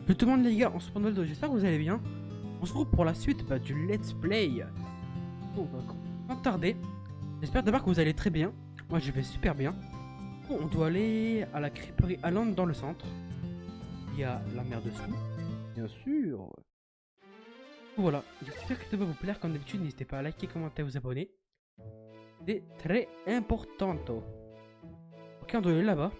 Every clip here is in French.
Je te demande les gars, on se prend de j'espère que vous allez bien. On se retrouve pour la suite du let's play. Bon, sans tarder, j'espère d'abord que vous allez très bien. Moi je vais super bien. Bon, on doit aller à la Creepery Island dans le centre. Il y a la mer dessous, bien sûr. Voilà, j'espère que ça va vous plaire. Comme d'habitude, n'hésitez pas à liker, commenter, vous abonner. C'est très important. Ok, on doit aller là-bas.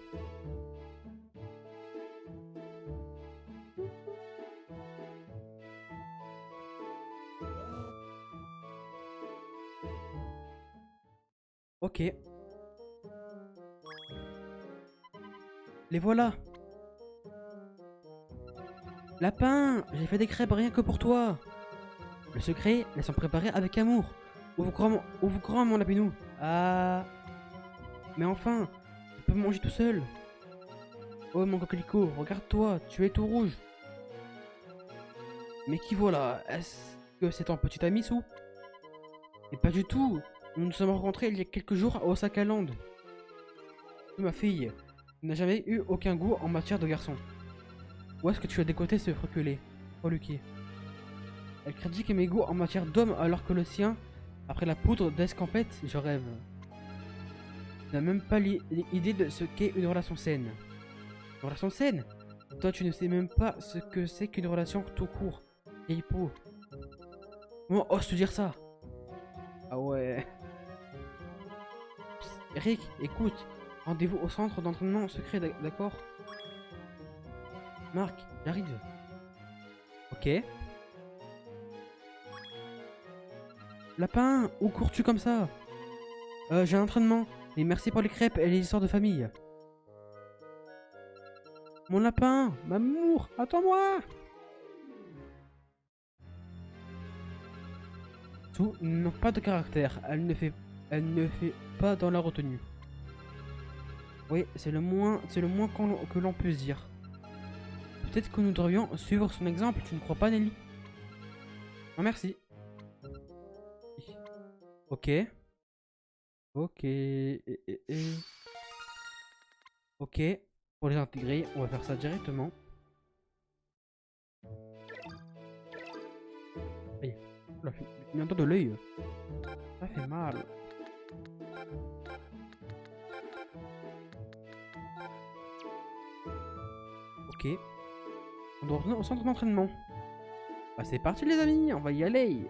Ok. Les voilà. Lapin, j'ai fait des crêpes rien que pour toi. Le secret, elles sont préparées avec amour. Ouvre grand, mon lapinou. Ah. Mais enfin, tu peux manger tout seul. Oh mon coquelicot, regarde-toi, tu es tout rouge. Mais qui voilà? Est-ce que c'est ton petit ami, Sou? Et pas du tout. Nous nous sommes rencontrés il y a quelques jours à Osaka Land. Ma fille, tu n'as jamais eu aucun goût en matière de garçon. Où est-ce que tu as décoté ce reculé? Oh Lucky. Elle critique mes goûts en matière d'homme alors que le sien, après la poudre d'escampette, je rêve. Tu n'as même pas l'idée de ce qu'est une relation saine. Une relation saine? Toi, tu ne sais même pas ce que c'est qu'une relation tout court. Vieille peau. Comment oses-tu dire ça? Ah ouais. Psst, Eric, écoute. Rendez-vous au centre d'entraînement secret, d'accord? Marc, j'arrive. Ok. Lapin, où cours-tu comme ça? J'ai un entraînement. Et merci pour les crêpes et les histoires de famille. Mon lapin, Mamour, attends-moi! Tout n'a pas de caractère. Elle ne fait pas dans la retenue. Oui, c'est le moins que l'on puisse dire. Peut-être que nous devrions suivre son exemple, tu ne crois pas, Nelly? Ah, merci. Ok. Ok. Ok. Pour les intégrer, on va faire ça directement. Aïe. Oula, j'ai mis un doigt de l'œil. Ça fait mal. Ok. On doit retourner au centre d'entraînement. Bah c'est parti les amis, on va y aller.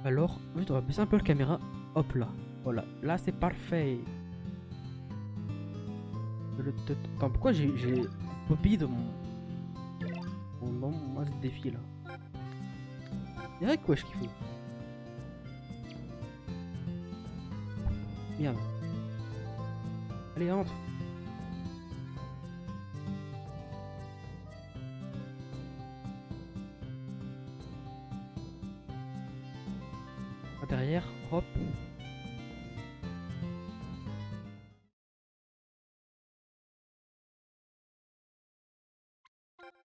Alors, juste on va baisser un peu la caméra. Hop là. Voilà, là c'est parfait. Attends, pourquoi j'ai Bobby dans mon masque défi là? Direct quoi, je kiffe. Merde. Allez, entre. Derrière, hop.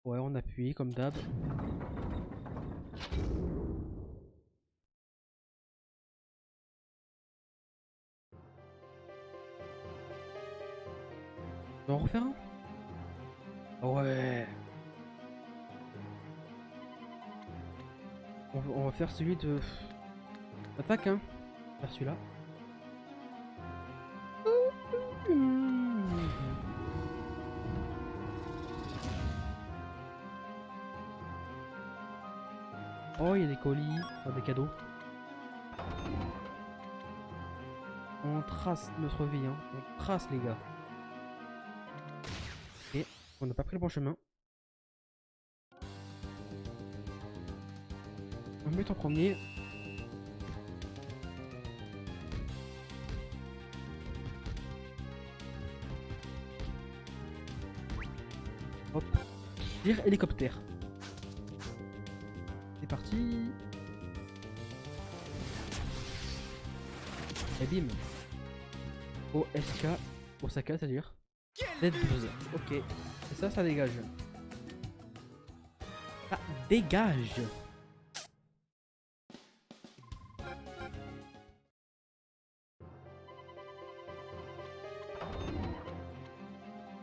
Ouais, on appuie comme d'hab. On va en refaire un? Ouais. On va faire celui de... Attaque, hein. Faire celui-là. Oh, il y a des colis, enfin, des cadeaux. On trace notre vie, hein. On trace, les gars. Et on n'a pas pris le bon chemin. On met en premier. Hop. Dire hélicoptère. C'est parti. Et bim. OSK. Osaka, c'est-à-dire Z12. Ok. Et ça dégage. Ça dégage.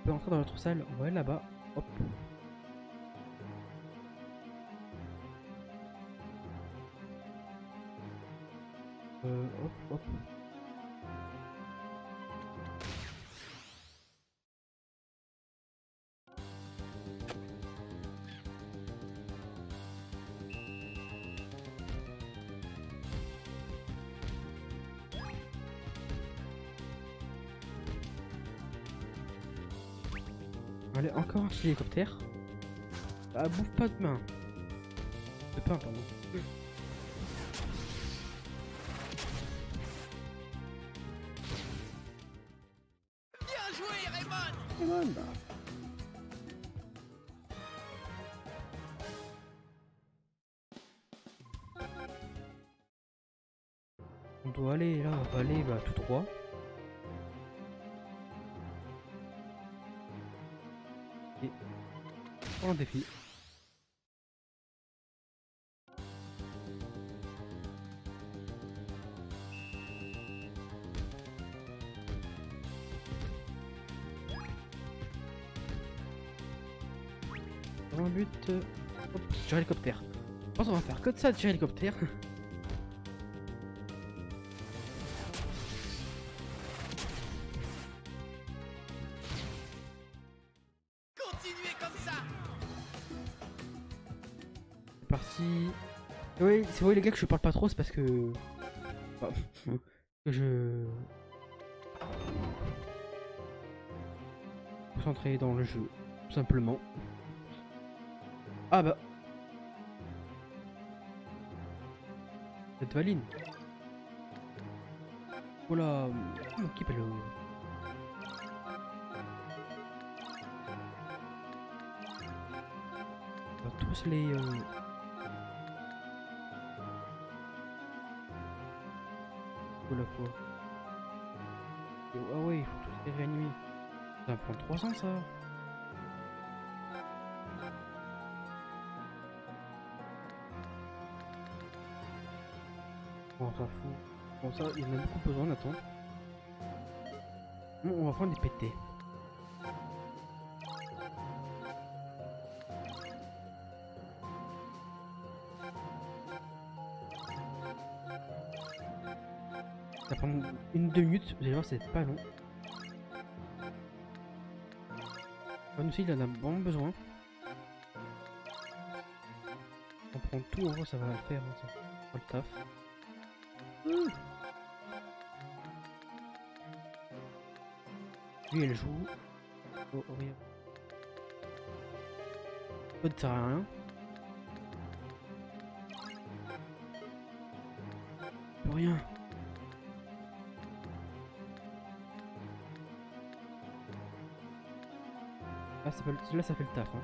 peut entrer dans l'autre salle. On va aller là-bas. Hop. Hop, hop. Allez, encore un petit hélicoptère. Ah, bouffe pas de main. De pain, pardon. Bien joué, Raymond! Raymond, bah. On doit aller là, on va aller bah, tout droit. Et pour un défi. Un but. Hop, tir hélicoptère. Je pense qu'on va faire que de ça, tir hélicoptère. Continuez comme ça! C'est parti. Oui, c'est vrai les gars que je parle pas trop, c'est parce que. Bah, que je. Concentré dans le jeu, tout simplement. Ah bah. Cette valine. Oh là. Mon équipe elle. On va tous les. Oh la quoi. Ah ouais, il faut tous les réanimer. Ça va prendre 300 ça. Bon, on s'en fout. Bon, ça, il y en a beaucoup besoin, Nathan. Bon, on va prendre des PT. Ça va prendre 1-2 minutes, vous allez voir, c'est pas long. Nous aussi, il en a vraiment besoin. On prend tout, en gros, ça va le faire, hein, ça. Pas le taf. Lui, elle joue. Oh, rien. Ça ne sert à rien. Plus rien. Là, ça fait le taf. Hein.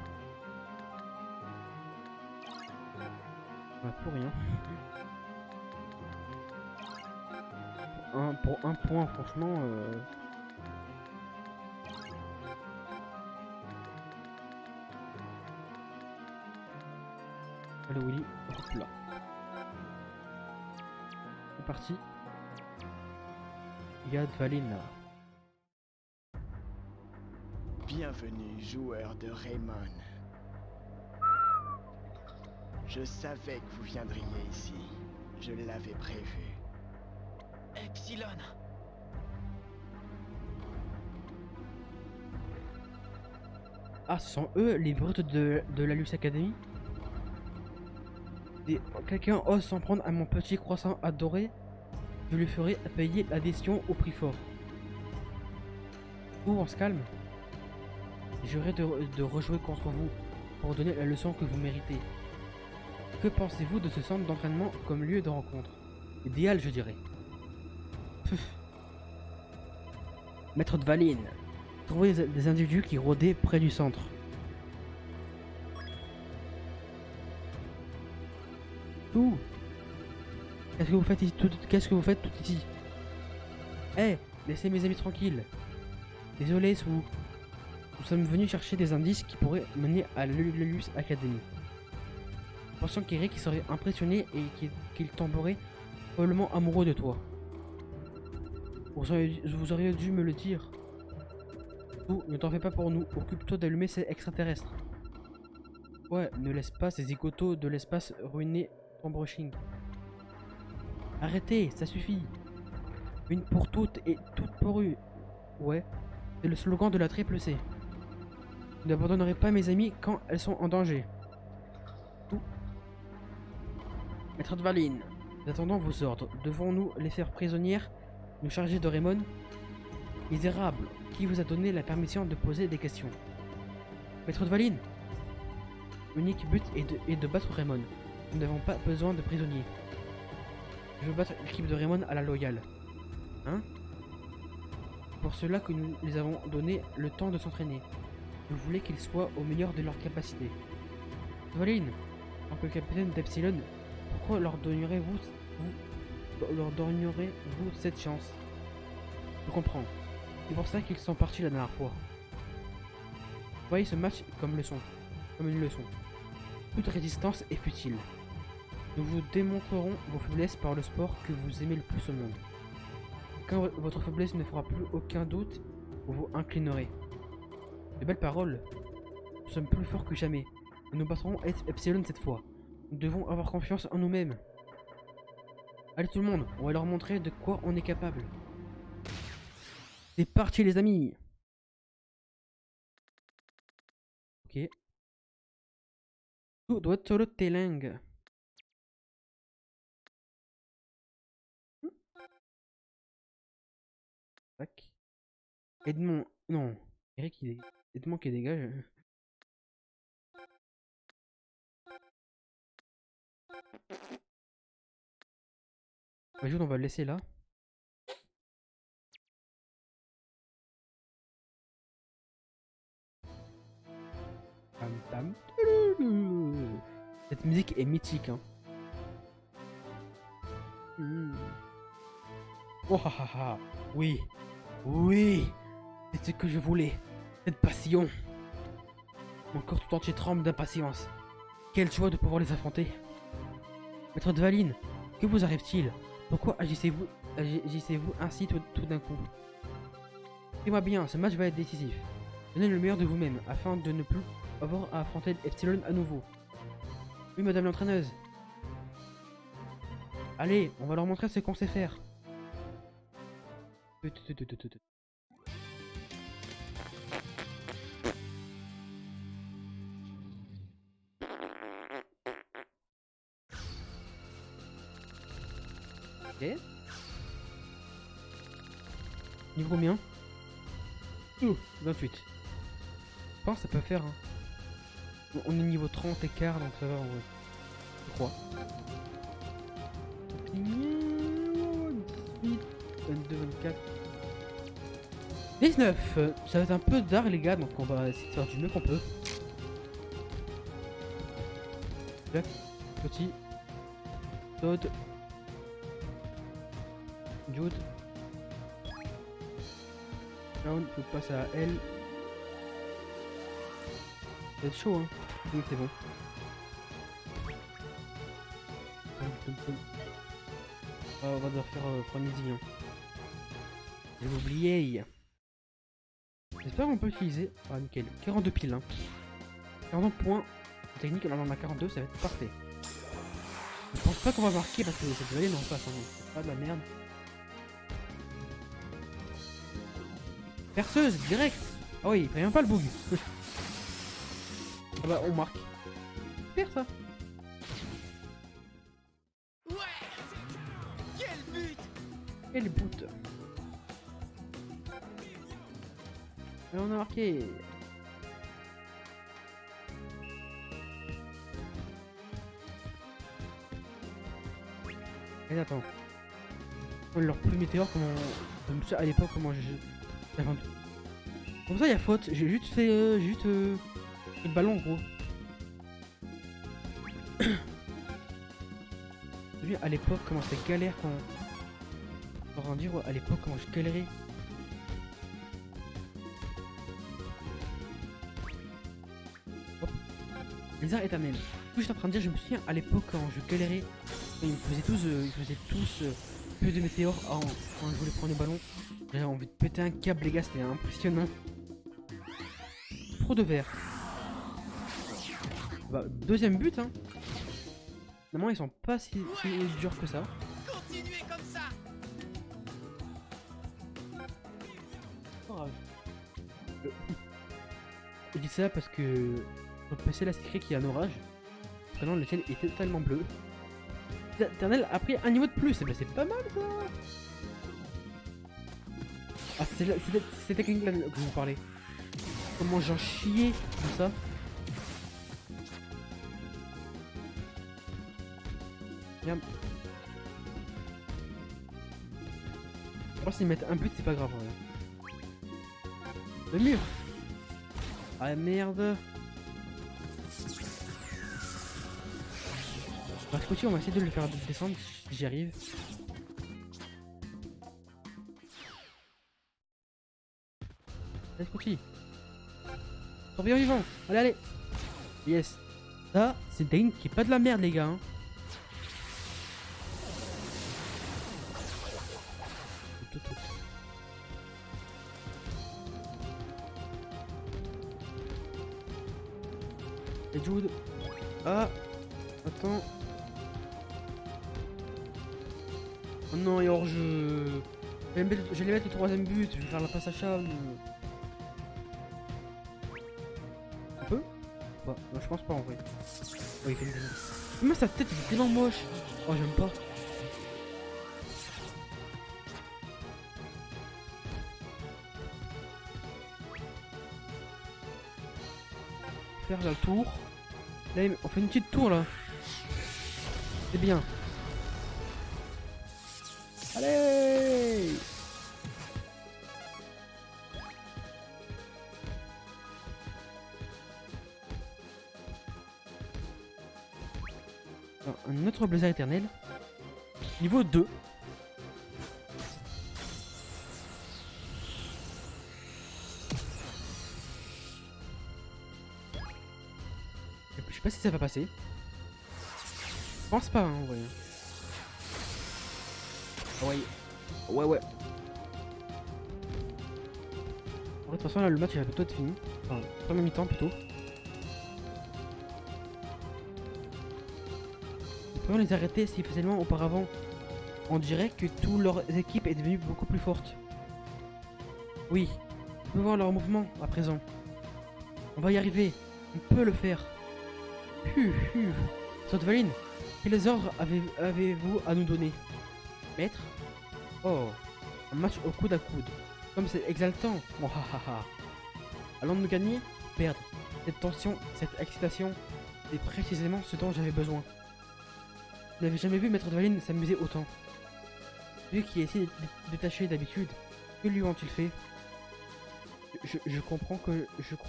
Bah, pour rien. Pour un point, franchement. Allez, Willy. Hop là. C'est parti. Il y a de Valine là. Bienvenue, joueur de Raymond. Je savais que vous viendriez ici. Je l'avais prévu. Epsilon! Ah, ce sont eux les brutes de la Luce Academy. Quelqu'un ose s'en prendre à mon petit croissant adoré, je lui ferai payer l'adhésion au prix fort. Ou on se calme. J'aurai de rejouer contre vous pour donner la leçon que vous méritez. Que pensez-vous de ce centre d'entraînement comme lieu de rencontre? Idéal, je dirais. Maître de Valine, trouvez des individus qui rôdaient près du centre. Tout. Qu'est-ce que vous faites ici? Qu'est-ce que vous faites tout ici? Eh, laissez mes amis tranquilles. Désolé, Sou. Nous sommes venus chercher des indices qui pourraient mener à l'Eulus Academy. Pensant qu'Eric serait impressionné et qu'il tomberait probablement amoureux de toi. Vous auriez dû me le dire. Tout, ne t'en fais pas pour nous. Occupe-toi d'allumer ces extraterrestres. Ouais, ne laisse pas ces zigotos de l'espace ruiner ton brushing. Arrêtez, ça suffit. Une pour toutes et toutes pour une. Ouais, c'est le slogan de la triple C. Je n'abandonnerai pas mes amis quand elles sont en danger. Tout. Maître de Valine, nous attendons vos ordres. Devons-nous les faire prisonnières, nous charger de Raymond? Misérable, qui vous a donné la permission de poser des questions? Maître de Valine, l'unique but est de battre Raymond. Nous n'avons pas besoin de prisonniers. Je veux battre l'équipe de Raymond à la loyale. Hein? Pour cela que nous les avons donné le temps de s'entraîner. Vous voulez qu'ils soient au meilleur de leur capacité. Valine, en tant que capitaine d'Epsilon, pourquoi leur donneriez-vous cette chance? Je comprends. C'est pour ça qu'ils sont partis la dernière fois. Voyez ce match comme une leçon. Toute résistance est futile. Nous vous démontrerons vos faiblesses par le sport que vous aimez le plus au monde. Quand votre faiblesse ne fera plus aucun doute, vous vous inclinerez. De belles paroles. Nous sommes plus forts que jamais. Et nous battrons Epsilon cette fois. Nous devons avoir confiance en nous-mêmes. Allez tout le monde, on va leur montrer de quoi on est capable. C'est parti les amis. Ok. Tout doit être le téling. Tac. Edmond. Non. Eric il est. Edmond qui dégage. On va le laisser là. Pam, pam. Cette musique est mythique. Hein. Oh ha ha ha. Oui. Oui. C'est ce que je voulais. Cette passion. Mon corps tout entier tremble d'impatience. Quelle joie de pouvoir les affronter. Maître de Valine, que vous arrive-t-il? Pourquoi agissez-vous ainsi tout d'un coup? Écoutez-moi bien, ce match va être décisif. Donnez le meilleur de vous-même, afin de ne plus avoir à affronter Epsilon à nouveau. Oui, madame l'entraîneuse. Allez, on va leur montrer ce qu'on sait faire. Ok. Niveau combien? 28. Je pense que ça peut faire. Hein. On est niveau 30 écart, donc ça va en vrai. Je crois. 18, 22, 24. 19. Ça va être un peu d'art les gars, donc on va essayer de faire du mieux qu'on peut. Jack, petit. Todd. Jude. Là on peut passer à elle. Ça va être chaud hein. Oui c'est bon. On va devoir faire frénésie hein. J'avais oublié. J'espère qu'on peut utiliser. Ah nickel. 42 piles hein. 40 points. Technique alors on en a 42, ça va être parfait. Je pense pas qu'on va marquer parce que cette vallée en face hein. C'est pas de la merde. Perceuse, direct. Ah oui, il prévient pas le bug. Ah bah on marque. Super ça. Ouais. Quel but! Quel but. Et on a marqué. Et attends. Leur plus météore comme ça à l'époque comment je. Comme ça il y a faute, j'ai juste fait le ballon gros. Lui à l'époque comment c'était galère quand. Pour en dire à l'époque comment je galérais. Hop. Les arts éternels. Tout je suis en train de dire, je me souviens à l'époque quand je galérais, ils faisaient tous plus de météores quand je voulais prendre les ballons. J'avais envie de péter un câble les gars, c'était impressionnant. trop de verre. Bah, deuxième but, hein. Normalement, ils sont pas si durs que ça. Continuez comme ça. Pas grave. Je dis ça parce que sur le PC là, c'est écrit qu'il y a un orage. Maintenant, le ciel est totalement bleu. L'éternel a pris un niveau de plus. Eh ben, c'est pas mal ça. Ah, c'est cette technique là que je vous parlais. Comment j'en chiais comme ça. Bien. Alors s'ils mettent un but, c'est pas grave. Ouais. Le mur. Ah merde. On va essayer de le faire descendre si j'y arrive. Allez, Scotty. Surveillant vivant. Allez, allez. Yes. Ça, c'est une technique qui est pas de la merde, les gars. Hein. Et Jude. Ah. Attends. Oh non, et hors jeu. J'allais mettre le troisième but, je vais faire la passe à Cham. On peut? Ouais, non, je pense pas en vrai. Oh, il fait une décision. Mais sa tête est tellement moche. Oh, j'aime pas. Faire là, le tour. Là, on fait une petite tour là. C'est bien. Allez! Alors, un autre blizzard éternel. Niveau 2. Je sais pas si ça va passer. Je pense pas, hein, en vrai. Ouais. Ouais, ouais. En vrai, de toute façon, là, le match il va bientôt être fini. Enfin, première mi-temps plutôt. Nous pourrions les arrêter si facilement auparavant. On dirait que toute leur équipe est devenue beaucoup plus forte. Oui, on peut voir leur mouvement à présent. On va y arriver. On peut le faire. Sotvaline, quels ordres avez-vous à nous donner? Maître? Oh, un match au coude à coude. Comme c'est exaltant. Oh, ha, ha, ha. Allons-nous gagner? Perdre. Cette tension, cette excitation, c'est précisément ce dont j'avais besoin. Vous n'avez jamais vu Maître Dvaline s'amuser autant. Lui qui essaie de détacher d'habitude, que lui ont-ils fait? Je crois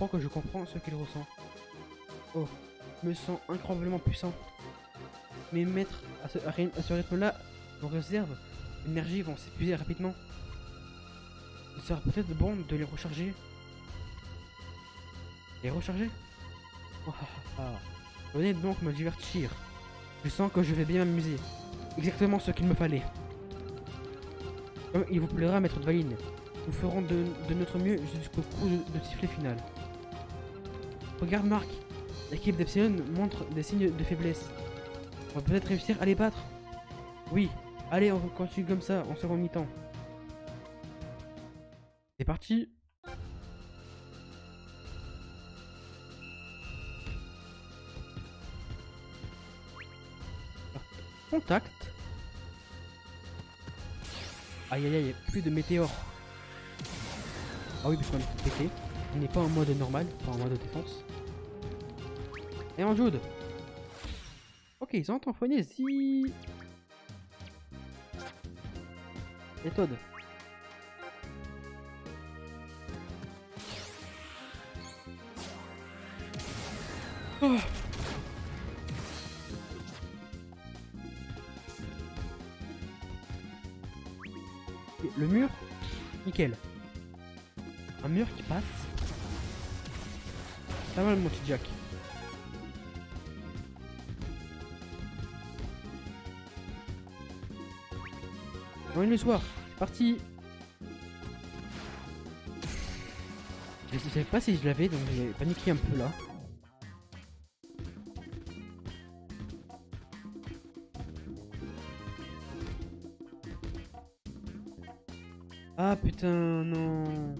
que je comprends ce qu'il ressent. Oh, je me sens incroyablement puissant. Mais maître, à ce rythme-là, nos réserves d'énergie vont s'épuiser rapidement. Il sera peut-être bon de les recharger. Les recharger? Oh, ah, ah. Venez donc me divertir. Je sens que je vais bien m'amuser. Exactement ce qu'il me fallait. Comme il vous plaira, Maître Dvaline, nous ferons de notre mieux jusqu'au coup de sifflet final. Regarde Marc, l'équipe d'Epsilon montre des signes de faiblesse. On va peut-être réussir à les battre. Oui, allez, on continue comme ça en second mi-temps. C'est parti. Contact. Aïe aïe aïe, plus de météores. Ah oui, parce qu'on est pété. On n'est pas en mode normal, pas en mode défense. Et en Jude. Ok, ils ont enfoncé. Si. Méthode. Oh. Le mur, nickel. Un mur qui passe. Pas mal mon petit Jack. On est le soir, c'est parti. Je savais pas si je l'avais, donc j'ai paniqué un peu là. Ah putain, non.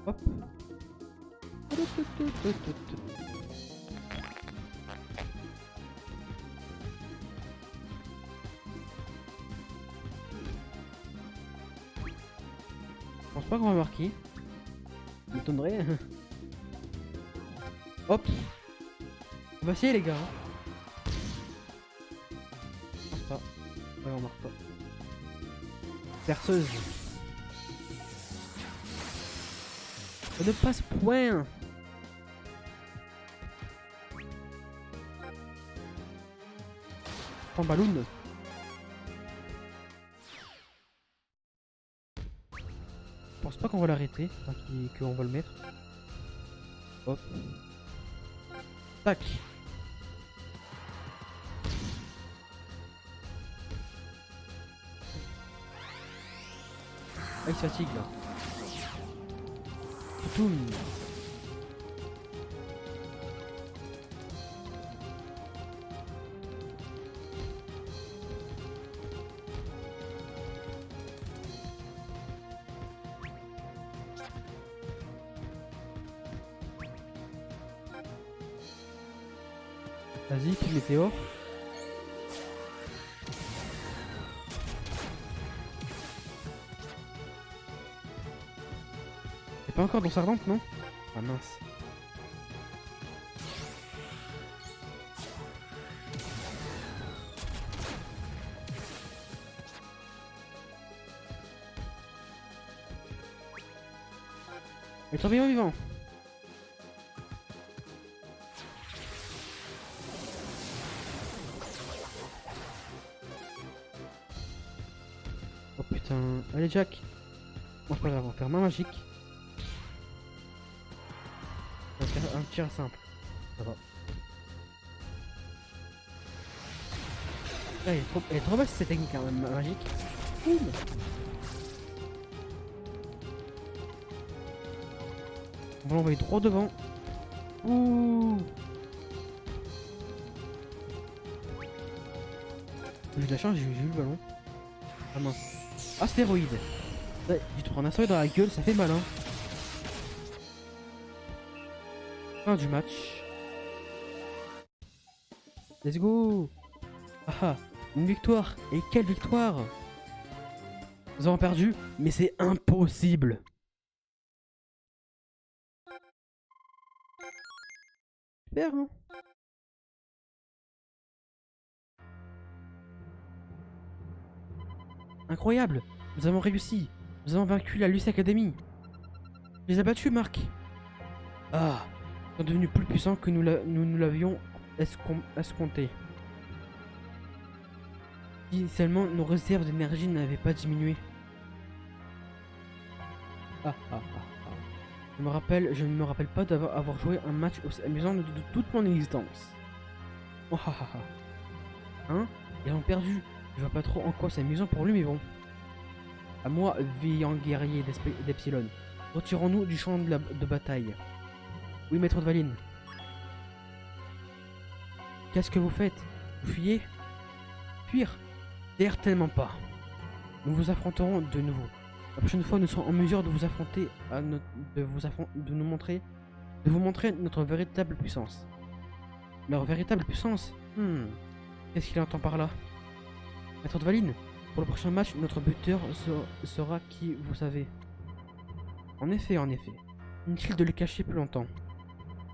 Hop. Je pense pas qu'on va marquer. Ça m'étonnerait. Hop. On va essayer les gars. Je pense pas. Ouais, on marque pas. Perceuse. Ça ne passe point. Prends ballon. Je pense pas qu'on va l'arrêter, enfin qu'on va le mettre. Hop. Tac. Ah, il se fatigue là. Toum. Vas-y, petit météore. C'est pas encore dans sa ardente, non? Ah mince. Et tourbillon vivant. Oh putain. Allez Jack. Bon, pas grave, on va faire main magique. On va faire un tir simple. Ça va. Là, elle est trop basse cette technique, hein, main magique. Boum. On va l'envoyer droit devant. Ouh. J'ai eu de la chance, j'ai eu le ballon. Ah mince. Astéroïde. Ouais, tu te prends un astéroïde dans la gueule, ça fait mal hein. Fin du match. Let's go. Ah ah, une victoire. Et quelle victoire. Nous avons perdu, mais c'est impossible. Super hein. Incroyable. Nous avons réussi. Nous avons vaincu la Luce Academy. Je les ai battus, Marc. Ah, ils sont devenus plus puissants que nous l'avions escompté. Si seulement nos réserves d'énergie n'avaient pas diminué. Ah, ah, ah, ah. Je ne me rappelle pas d'avoir joué un match aussi amusant de toute mon existence. Oh, ah, ah, ah. Hein? Ils ont perdu. Je vois pas trop en quoi c'est amusant pour lui, mais bon. À moi, vaillant guerrier d'Epsilon. Retirons-nous du champ de bataille. Oui, maître de Valine. Qu'est-ce que vous faites? Vous fuyez? Fuir? Certainement pas. Nous vous affronterons de nouveau. La prochaine fois, nous serons en mesure de vous affronter, de vous montrer notre véritable puissance. Leur véritable puissance? Qu'est-ce qu'il entend par là? Maître de Valine, pour le prochain match, notre buteur sera qui vous savez. En effet, en effet. Inutile de le cacher plus longtemps.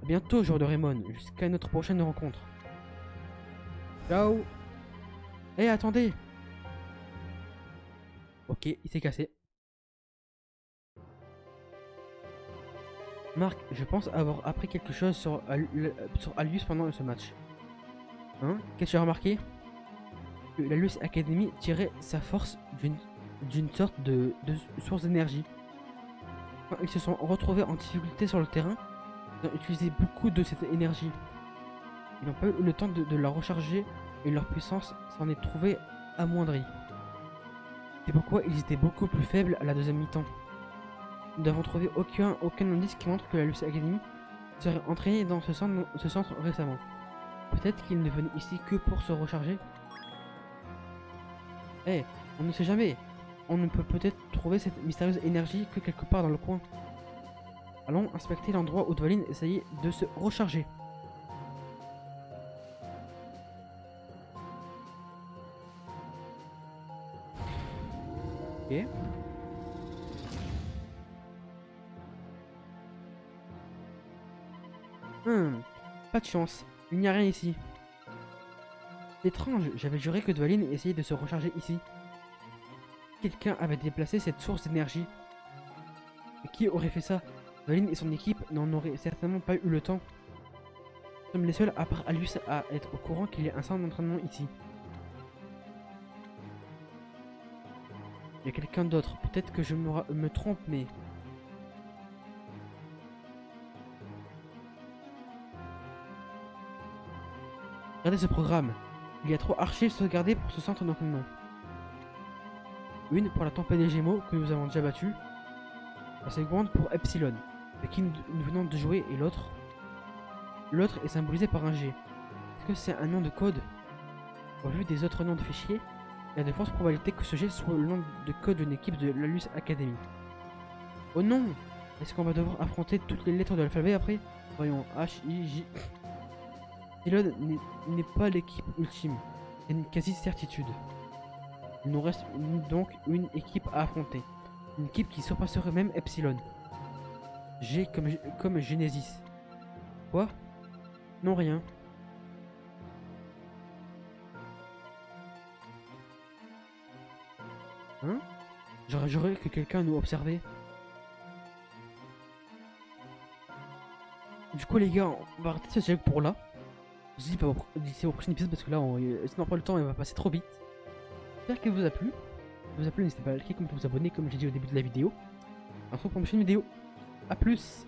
A bientôt, joueur de Raymond, jusqu'à notre prochaine rencontre. Ciao. Eh, attendez. Ok, il s'est cassé. Marc, je pense avoir appris quelque chose sur Albius pendant ce match. Hein? Qu'est-ce que tu as remarqué? Que la Luce Academy tirait sa force d'une sorte de source d'énergie. Quand ils se sont retrouvés en difficulté sur le terrain, ils ont utilisé beaucoup de cette énergie. ils n'ont pas eu le temps de la recharger et leur puissance s'en est trouvée amoindrie. C'est pourquoi ils étaient beaucoup plus faibles à la deuxième mi-temps. Nous n'avons trouvé aucun indice qui montre que la Luce Academy serait entraînée dans ce centre récemment. Peut-être qu'ils ne venaient ici que pour se recharger. Eh, on ne sait jamais. On ne peut peut-être trouver cette mystérieuse énergie que quelque part dans le coin. Allons inspecter l'endroit où Dvalin essayait de se recharger. Ok. Pas de chance. Il n'y a rien ici. C'est étrange, j'avais juré que Dvalin essayait de se recharger ici. Quelqu'un avait déplacé cette source d'énergie. Mais qui aurait fait ça? Dvalin et son équipe n'en auraient certainement pas eu le temps. Nous sommes les seuls, à part Alus, à être au courant qu'il y a un centre d'entraînement ici. Il y a quelqu'un d'autre. Peut-être que je me trompe, mais... Regardez ce programme. Il y a 3 archives sauvegardées pour ce centre d'entraînement. Une pour la tempête des Gémeaux que nous avons déjà battue. La seconde pour Epsilon, avec qui nous venons de jouer, et l'autre. L'autre est symbolisé par un G. Est-ce que c'est un nom de code? Au vu des autres noms de fichiers, il y a de fortes probabilités que ce G soit le nom de code d'une équipe de l'Alus Academy. Oh non! Est-ce qu'on va devoir affronter toutes les lettres de l'alphabet après? Voyons, H, I, J... Epsilon n'est pas l'équipe ultime, c'est une quasi-certitude. Il nous reste donc une équipe à affronter. Une équipe qui surpasserait même Epsilon. G comme Genesis. Quoi? Non, rien. Hein? J'aurais que quelqu'un nous observait. Du coup les gars, on va arrêter ce dialogue pour là. Je dis pas d'ici au prochain épisode parce que là, sinon après le temps il va passer trop vite. J'espère qu'il vous a plu. Si vous a plu, n'hésitez pas à liker, comme vous abonner comme j'ai dit au début de la vidéo. On se retrouve pour une prochaine vidéo. A plus.